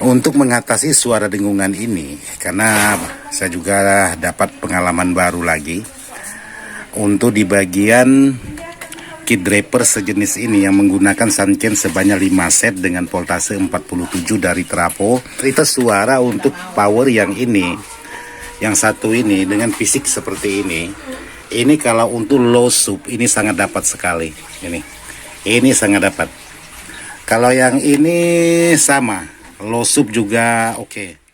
Untuk mengatasi suara dengungan ini, karena saya juga dapat pengalaman baru lagi, untuk di bagian kit draper sejenis ini yang menggunakan sunken sebanyak 5 set dengan voltase 47 dari trapo. Itu suara untuk power yang ini, yang satu ini dengan fisik seperti ini kalau untuk low sub ini sangat dapat sekali. Ini sangat dapat. Kalau yang ini sama, low sub juga oke.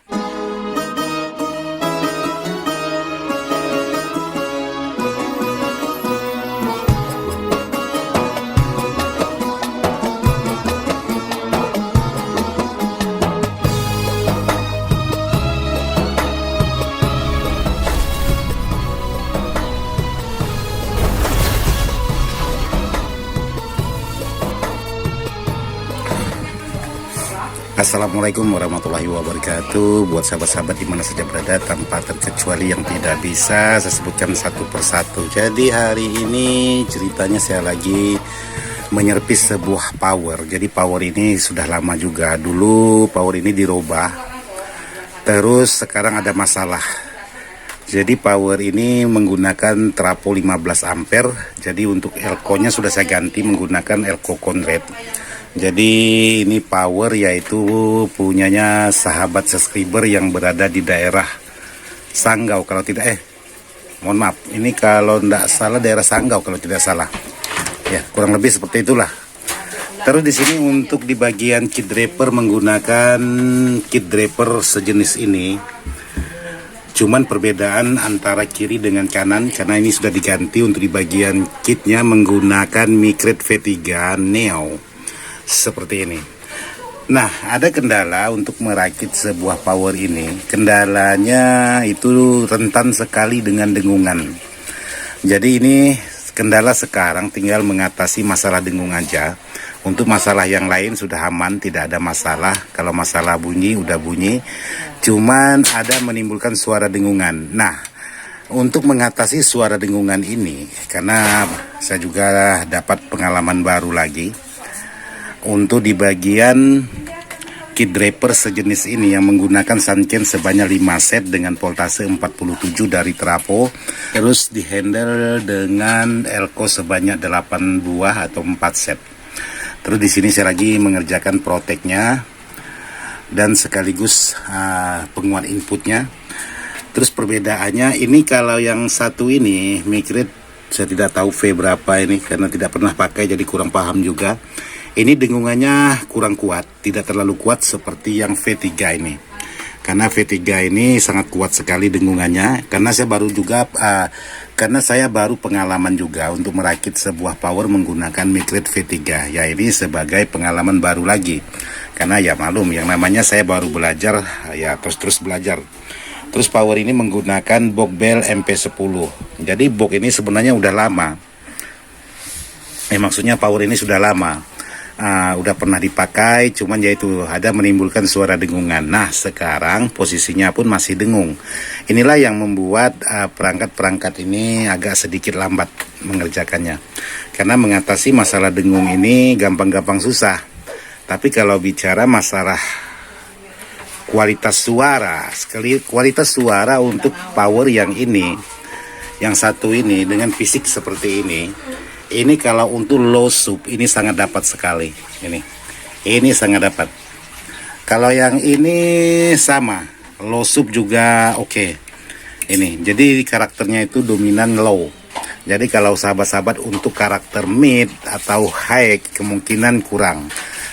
Assalamualaikum warahmatullahi wabarakatuh. Buat sahabat-sahabat di mana saja berada, tanpa terkecuali yang tidak bisa saya sebutkan satu persatu. Jadi hari ini ceritanya saya lagi menyervis sebuah power. Jadi power ini sudah lama juga. Dulu power ini dirubah, terus sekarang ada masalah. Jadi power ini menggunakan trapo 15 ampere. Jadi untuk elko nya sudah saya ganti menggunakan elko Conrad. Jadi ini power yaitu punyanya sahabat subscriber yang berada di daerah Sanggau kalau tidak mohon maaf, ini kalau tidak salah daerah Sanggau kalau tidak salah. Ya, kurang lebih seperti itulah. Terus di sini untuk di bagian kit draper menggunakan kit draper sejenis ini. Cuman perbedaan antara kiri dengan kanan karena ini sudah diganti untuk di bagian kitnya menggunakan Micred V3 Neo. Seperti ini. Nah, ada kendala untuk merakit sebuah power ini. Kendalanya itu rentan sekali dengan dengungan. Jadi ini kendala sekarang tinggal mengatasi masalah dengung aja. Untuk masalah yang lain sudah aman, tidak ada masalah. Kalau masalah bunyi, udah bunyi. Cuman ada menimbulkan suara dengungan. Nah, untuk mengatasi suara dengungan ini, karena saya juga dapat pengalaman baru lagi, untuk di bagian kit draper sejenis ini yang menggunakan sunken sebanyak 5 set dengan voltase 47 dari trapo, terus di handle dengan elko sebanyak 8 buah atau 4 set. Terus di sini saya lagi mengerjakan proteknya dan sekaligus penguat inputnya. Terus perbedaannya ini, kalau yang satu ini Micred saya tidak tahu V berapa ini karena tidak pernah pakai jadi kurang paham juga. Ini dengungannya kurang kuat, tidak terlalu kuat seperti yang V3 ini. Karena V3 ini sangat kuat sekali dengungannya. Karena saya baru pengalaman juga untuk merakit sebuah power menggunakan Micred V3. Ya ini sebagai pengalaman baru lagi. Karena ya malum, yang namanya saya baru belajar, ya terus belajar. Terus power ini menggunakan box bell MP10. Jadi box ini sebenarnya udah lama. Maksudnya power ini sudah lama. Udah pernah dipakai, cuman yaitu ada menimbulkan suara dengungan. Nah, sekarang posisinya pun masih dengung. Inilah yang membuat perangkat-perangkat ini agak sedikit lambat mengerjakannya. Karena mengatasi masalah dengung ini gampang-gampang susah. Tapi kalau bicara masalah kualitas suara untuk power yang ini, yang satu ini dengan fisik seperti ini kalau untuk low sub ini sangat dapat sekali. Ini sangat dapat. Kalau yang ini sama, low sub juga oke. Jadi karakternya itu dominan low. Jadi kalau sahabat-sahabat untuk karakter mid atau high kemungkinan kurang.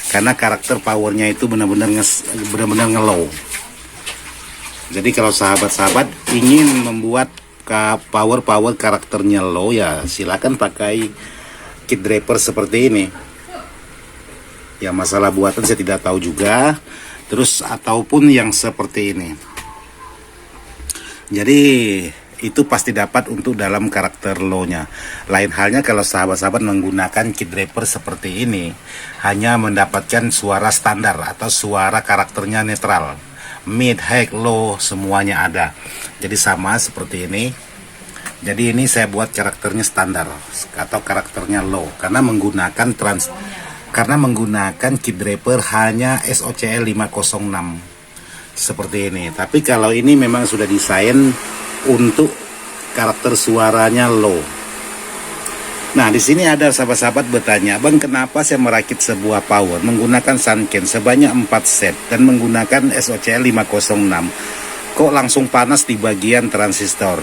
Karena karakter powernya itu benar-benar nge-low. Jadi kalau sahabat-sahabat ingin membuat power karakternya low, ya silakan pakai kit draper seperti ini. Ya masalah buatan saya tidak tahu juga. Terus ataupun yang seperti ini. Jadi itu pasti dapat untuk dalam karakter low-nya. Lain halnya kalau sahabat-sahabat menggunakan kit draper seperti ini, hanya mendapatkan suara standar atau suara karakternya netral. Mid, high, low semuanya ada. Jadi sama seperti ini. Jadi ini saya buat karakternya standar atau karakternya low karena menggunakan karena menggunakan kit driver hanya SOCL 506 seperti ini. Tapi kalau ini memang sudah desain untuk karakter suaranya low. Nah, di sini ada sahabat-sahabat bertanya, "Bang, kenapa saya merakit sebuah power menggunakan Sanken sebanyak 4 set dan menggunakan SOCL 506? Kok langsung panas di bagian transistor?"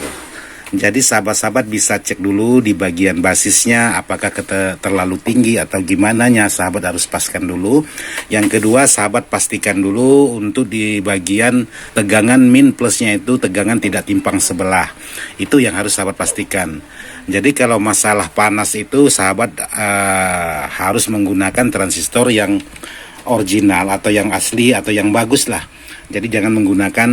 Jadi sahabat-sahabat bisa cek dulu di bagian basisnya apakah terlalu tinggi atau gimana nya, sahabat harus paskan dulu. Yang kedua, sahabat pastikan dulu untuk di bagian tegangan min plusnya itu tegangan tidak timpang sebelah. Itu yang harus sahabat pastikan. Jadi kalau masalah panas itu sahabat harus menggunakan transistor yang original atau yang asli atau yang bagus lah. Jadi jangan menggunakan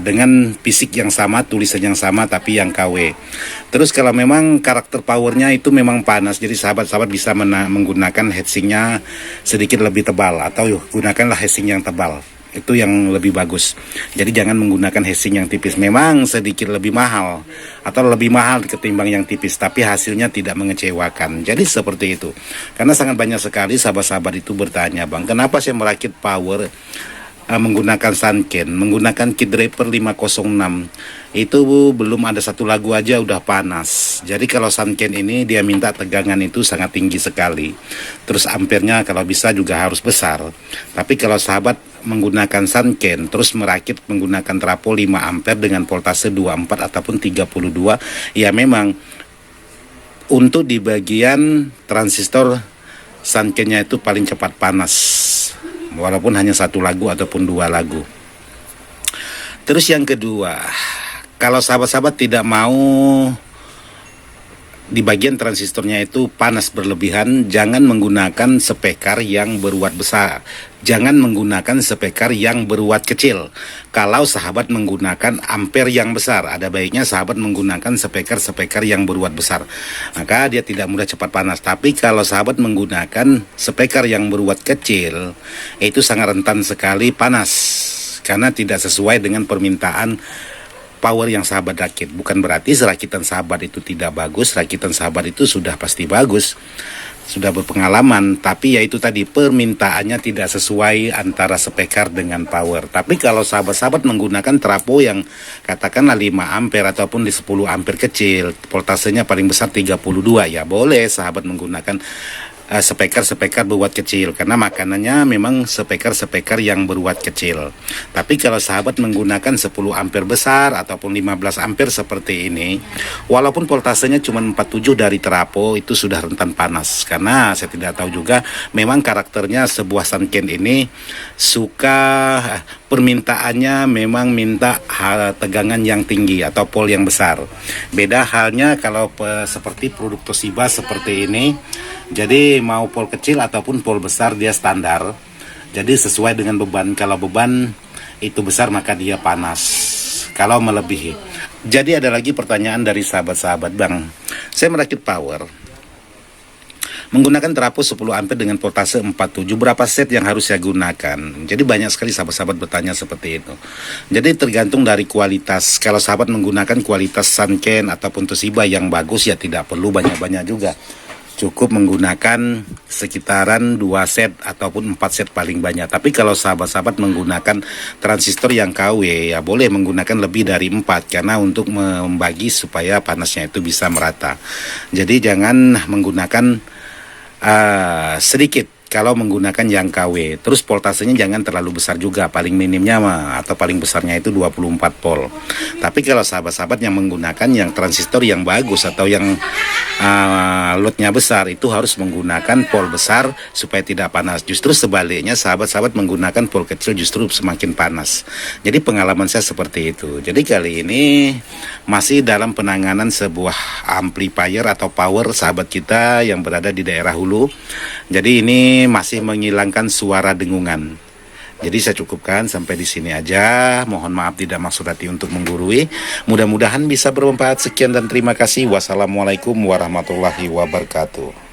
dengan fisik yang sama, tulisan yang sama tapi yang KW. Terus kalau memang karakter powernya itu memang panas, jadi sahabat-sahabat bisa menggunakan heatsingnya sedikit lebih tebal atau gunakanlah heatsing yang tebal. Itu yang lebih bagus. Jadi jangan menggunakan heatsing yang tipis. Memang sedikit lebih mahal atau lebih mahal ketimbang yang tipis, tapi hasilnya tidak mengecewakan. Jadi seperti itu. Karena sangat banyak sekali sahabat-sahabat itu bertanya, "Bang, kenapa saya merakit power menggunakan Sanken, menggunakan kit driver 506 itu belum ada satu lagu aja udah panas." Jadi kalau Sanken ini dia minta tegangan itu sangat tinggi sekali, terus ampernya kalau bisa juga harus besar. Tapi kalau sahabat menggunakan Sanken terus merakit menggunakan trafo 5 ampere dengan voltase 24 ataupun 32, ya memang untuk di bagian transistor Sankennya itu paling cepat panas, walaupun hanya satu lagu ataupun 2 lagu. Terus yang kedua, kalau sahabat-sahabat tidak mau di bagian transistornya itu panas berlebihan, jangan menggunakan spekar yang beruat besar, jangan menggunakan spekar yang beruat kecil. Kalau sahabat menggunakan ampere yang besar, ada baiknya sahabat menggunakan spekar yang beruat besar, maka dia tidak mudah cepat panas. Tapi kalau sahabat menggunakan spekar yang beruat kecil, itu sangat rentan sekali panas karena tidak sesuai dengan permintaan power yang sahabat rakit. Bukan berarti rakitan sahabat itu tidak bagus, rakitan sahabat itu sudah pasti bagus, sudah berpengalaman, tapi ya itu tadi permintaannya tidak sesuai antara spekar dengan power. Tapi kalau sahabat-sahabat menggunakan trafo yang katakanlah 5 ampere ataupun di 10 ampere kecil, voltasenya paling besar 32, ya boleh sahabat menggunakan spekar beruat kecil, karena makanannya memang spekar yang beruat kecil. Tapi kalau sahabat menggunakan 10 ampere besar ataupun 15 ampere seperti ini, walaupun voltasenya cuma 47 dari trafo, itu sudah rentan panas. Karena saya tidak tahu juga, memang karakternya sebuah Sanken ini suka permintaannya memang minta tegangan yang tinggi atau pol yang besar. Beda halnya kalau seperti produk Toshiba seperti ini. Jadi mau pol kecil ataupun pol besar dia standar. Jadi sesuai dengan beban. Kalau beban itu besar maka dia panas. Kalau melebihi. Jadi ada lagi pertanyaan dari sahabat-sahabat, "Bang, saya merakit power menggunakan trafo 10 ampere dengan voltase 47, berapa set yang harus saya gunakan?" Jadi banyak sekali sahabat-sahabat bertanya seperti itu. Jadi tergantung dari kualitas. Kalau sahabat menggunakan kualitas Sanken ataupun Toshiba yang bagus, ya tidak perlu banyak-banyak juga. Cukup menggunakan sekitaran 2 set ataupun 4 set paling banyak. Tapi kalau sahabat-sahabat menggunakan transistor yang KW, ya boleh menggunakan lebih dari 4, karena untuk membagi supaya panasnya itu bisa merata. Jadi jangan menggunakan sedikit kalau menggunakan yang KW. Terus voltasenya jangan terlalu besar juga, paling minimnya atau paling besarnya itu 24 volt. Tapi kalau sahabat-sahabat yang menggunakan yang transistor yang bagus atau yang loadnya besar, itu harus menggunakan pol besar supaya tidak panas. Justru sebaliknya, sahabat-sahabat menggunakan pol kecil justru semakin panas. Jadi pengalaman saya seperti itu. Jadi kali ini masih dalam penanganan sebuah amplifier atau power sahabat kita yang berada di daerah hulu. Jadi ini masih menghilangkan suara dengungan. Jadi saya cukupkan sampai di sini aja. Mohon maaf tidak maksud hati untuk menggurui. Mudah-mudahan bisa bermanfaat. Sekian dan terima kasih. Wassalamualaikum warahmatullahi wabarakatuh.